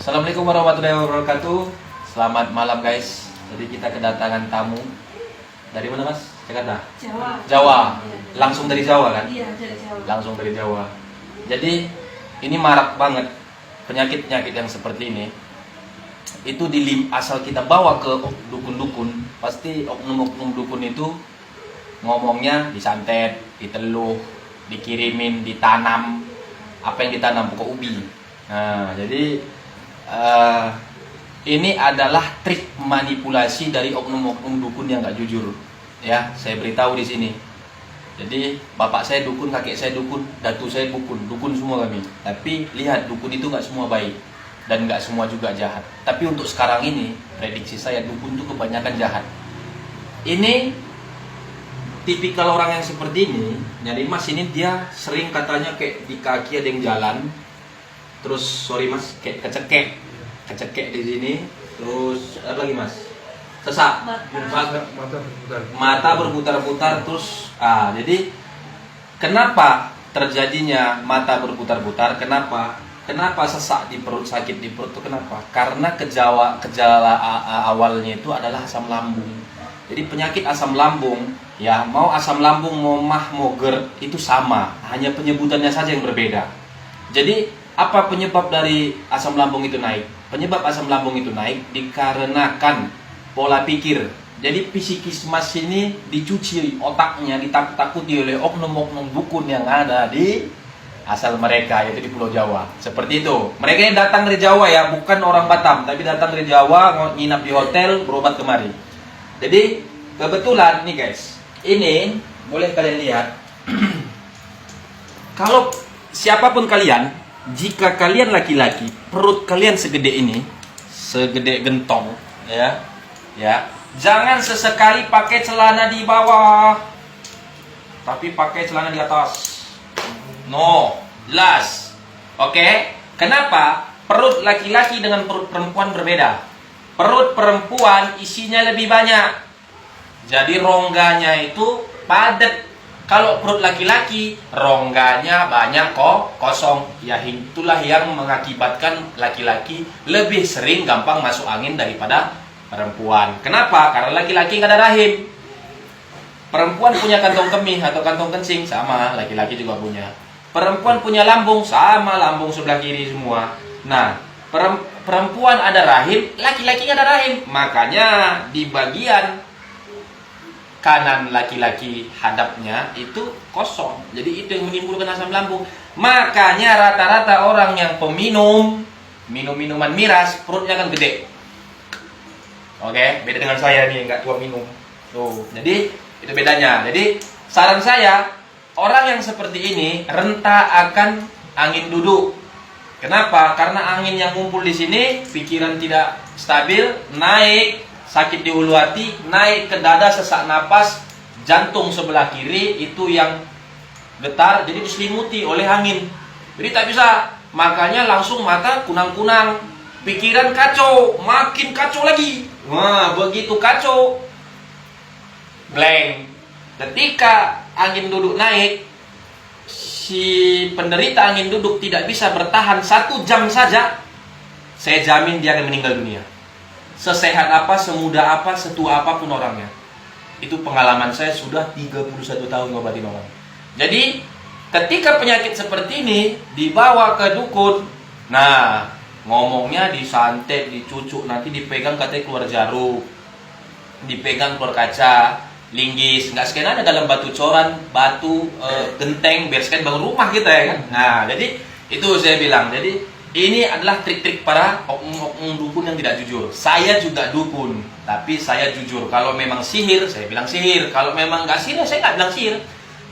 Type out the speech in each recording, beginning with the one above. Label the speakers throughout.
Speaker 1: Assalamualaikum warahmatullahi wabarakatuh. Selamat malam guys. Jadi kita kedatangan tamu. Dari mana mas? Jakarta?
Speaker 2: Jawa.
Speaker 1: Jawa.
Speaker 2: Iya.
Speaker 1: Langsung dari Jawa kan?
Speaker 2: Iya, dari Jawa.
Speaker 1: Langsung dari Jawa. Jadi ini marak banget penyakit-penyakit yang seperti ini. Itu asal kita bawa ke dukun-dukun, pasti oknum-oknum dukun itu ngomongnya disantet, diteluh, dikirimin, ditanam. Apa yang ditanam? Pokok ubi. Nah, jadi ini adalah trik manipulasi dari oknum-oknum dukun yang nggak jujur. Ya, saya beritahu di sini. Jadi bapak saya dukun, kakek saya dukun, datu saya dukun semua kami. Tapi lihat, dukun itu nggak semua baik dan nggak semua juga jahat. Tapi untuk sekarang ini, prediksi saya dukun itu kebanyakan jahat. Ini tipikal orang yang seperti ini. Jadi mas ini dia sering katanya kayak di kaki ada yang jalan. Terus sorry mas, kayak kecekek di sini. Terus apa lagi mas? Sesak, mata berputar-putar. Terus jadi kenapa terjadinya mata berputar-putar? Kenapa sesak di perut, sakit di perut itu kenapa? Karena gejala awalnya itu adalah asam lambung. Jadi penyakit asam lambung, ya mau asam lambung, mau mah, mau GERD itu sama, hanya penyebutannya saja yang berbeda. Jadi apa penyebab dari asam lambung itu naik? Penyebab asam lambung itu naik dikarenakan pola pikir. Jadi psikis mas ini dicuci otaknya, ditakut-takuti oleh oknum-oknum dukun yang ada di asal mereka, yaitu di Pulau Jawa. Seperti itu. Mereka yang datang dari Jawa ya, bukan orang Batam, tapi datang dari Jawa, nginap di hotel, berobat kemari. Jadi kebetulan nih guys, ini boleh kalian lihat. Kalau siapapun kalian, jika kalian laki-laki, perut kalian segede ini, segede gentong, ya, jangan sesekali pakai celana di bawah, tapi pakai celana di atas. No, jelas. Oke? Kenapa? Perut laki-laki dengan perut perempuan berbeda. Perut perempuan isinya lebih banyak, jadi rongganya itu padat. Kalau perut laki-laki, rongganya banyak kok, kosong. Ya itulah yang mengakibatkan laki-laki lebih sering gampang masuk angin daripada perempuan. Kenapa? Karena laki-laki nggak ada rahim. Perempuan punya kantong kemih atau kantong kencing, sama, laki-laki juga punya. Perempuan punya lambung, sama, lambung sebelah kiri semua. Nah, perempuan ada rahim, laki-laki nggak ada rahim. Makanya di bagian kanan laki-laki hadapnya itu kosong. Jadi itu yang menimbulkan asam lambung. Makanya rata-rata orang yang peminum minuman miras, perutnya kan gede. Oke, beda dengan saya nih, nggak tua minum. Tuh, jadi itu bedanya. Jadi saran saya, orang yang seperti ini renta akan angin duduk. Kenapa? Karena angin yang ngumpul di sini, pikiran tidak stabil, naik, sakit di hulu hati, naik ke dada, sesak napas, jantung sebelah kiri itu yang getar, jadi diselimuti oleh angin. Jadi tak bisa, makanya langsung mata kunang-kunang, pikiran kacau, makin kacau lagi. Wah, begitu kacau, blank. Ketika angin duduk naik, si penderita angin duduk tidak bisa bertahan 1 jam saja, saya jamin dia akan meninggal dunia. Sesehat apa, semuda apa, setua apapun orangnya. Itu pengalaman saya sudah 31 tahun ngobatin orang. Jadi ketika penyakit seperti ini dibawa ke dukun, nah ngomongnya disantet, dicucuk, nanti dipegang katanya keluar jarum, dipegang keluar kaca, linggis, nggak sekian ada dalam batu coran, batu genteng, biar sekalian bangun rumah kita ya kan. Nah jadi itu saya bilang, jadi ini adalah trik-trik para oknum dukun yang tidak jujur. Saya juga dukun, tapi saya jujur. Kalau memang sihir, saya bilang sihir. Kalau memang nggak sihir, saya nggak bilang sihir.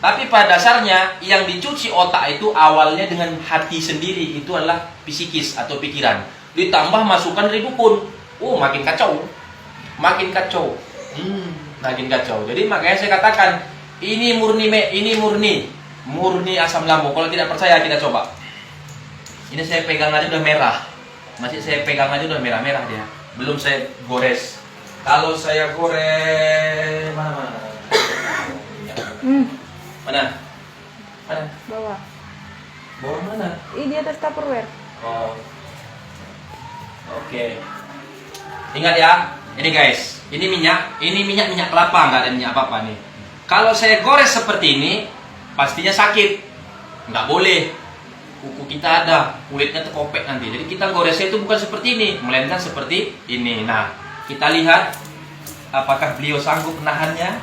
Speaker 1: Tapi pada dasarnya, yang dicuci otak itu awalnya dengan hati sendiri. Itu adalah psikis atau pikiran. Ditambah masukan dari dukun. Makin kacau. Makin kacau. Makin kacau. Jadi makanya saya katakan, ini murni asam lambung. Kalau tidak percaya, kita coba. Ini saya pegang aja udah merah. Masih saya pegang aja udah merah-merah dia. Belum saya gores. Kalau saya gores mana? Mana?
Speaker 2: Bawah.
Speaker 1: Bawah mana?
Speaker 2: Ini di atas Tupperware.
Speaker 1: Oh. Oke. Ingat ya, ini guys, ini minyak kelapa, nggak ada minyak apa-apa nih. Kalau saya gores seperti ini, pastinya sakit. Nggak boleh. Kuku kita ada, kulitnya terkopek nanti. Jadi kita goresnya itu bukan seperti ini, melainkan seperti ini. Nah, kita lihat apakah beliau sanggup menahannya.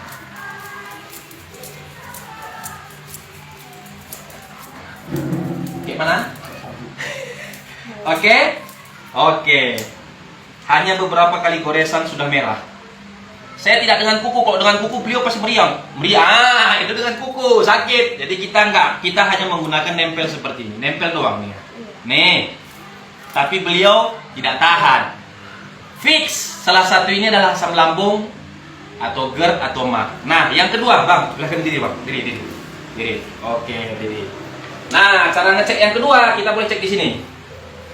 Speaker 1: Gimana? Oke? Oke. Hanya beberapa kali goresan sudah merah. Saya tidak dengan kuku. Kalau dengan kuku beliau pasti meriang. Meriang. Itu dengan kuku sakit. Jadi kita enggak. Kita hanya menggunakan nempel seperti ini. Nempel doang nih. Nih. Tapi beliau tidak tahan. Fix. Salah satu ini adalah asam lambung atau GERD atau MAH. Nah, yang kedua, Bang. Silahkan diri, Bang. Diri. Oke, diri. Nah, cara ngecek yang kedua kita boleh cek di sini.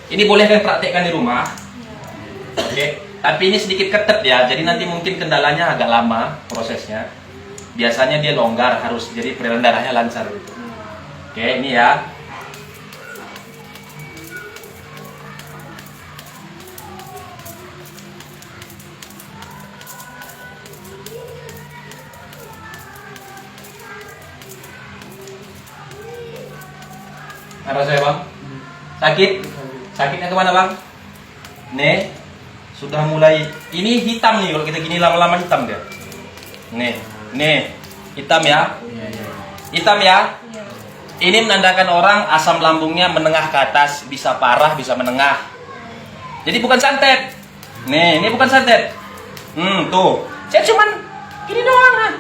Speaker 1: Ini boleh kalian praktekkan di rumah. Oke, tapi ini sedikit ketat ya, jadi nanti mungkin kendalanya agak lama prosesnya. Biasanya dia longgar harus, jadi peredaran darahnya lancar. Oke, ini ya. Apa saya bang? Sakit? Sakitnya kemana bang? Nih. Sudah mulai, ini hitam nih, kalau kita gini lama-lama hitam dia. Nih, hitam ya. Hitam ya. Ini menandakan orang asam lambungnya menengah ke atas, bisa parah, bisa menengah. Jadi bukan santet. Nih, ini bukan santet. Tuh. Saya cuman gini doang kan.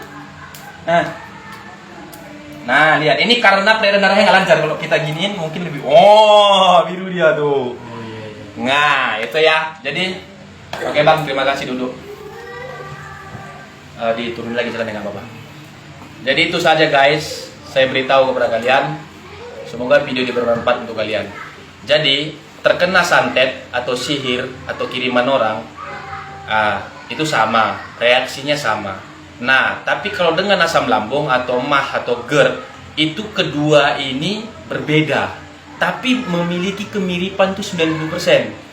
Speaker 1: Nah, lihat, ini karena peredaran darahnya nggak lancar. Kalau kita giniin mungkin lebih, biru dia tuh. Nah, itu ya. Jadi oke bang, terima kasih, duduk. Diturunin lagi celananya nggak apa-apa. Jadi itu saja guys, saya beritahu kepada kalian. Semoga video ini bermanfaat untuk kalian. Jadi terkena santet atau sihir atau kiriman orang, itu sama, reaksinya sama. Nah, tapi kalau dengan asam lambung atau MAH atau GERD, itu kedua ini berbeda, tapi memiliki kemiripan itu 90%.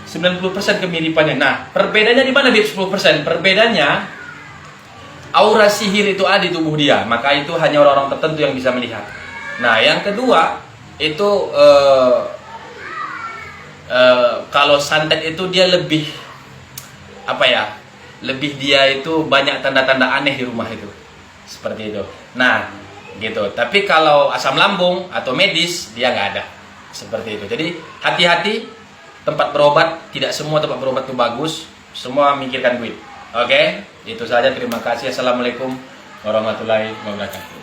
Speaker 1: 90% kemiripannya. Nah, perbedaannya di mana 10%? Perbedaannya aura sihir itu ada di tubuh dia, maka itu hanya orang-orang tertentu yang bisa melihat. Nah, yang kedua itu kalau santet itu dia lebih lebih dia itu banyak tanda-tanda aneh di rumah itu, seperti itu. Nah, gitu. Tapi kalau asam lambung atau medis dia nggak ada, seperti itu. Jadi hati-hati. Tempat berobat, tidak semua tempat berobat itu bagus, semua mikirkan duit. Oke, itu saja, terima kasih. Assalamualaikum warahmatullahi wabarakatuh.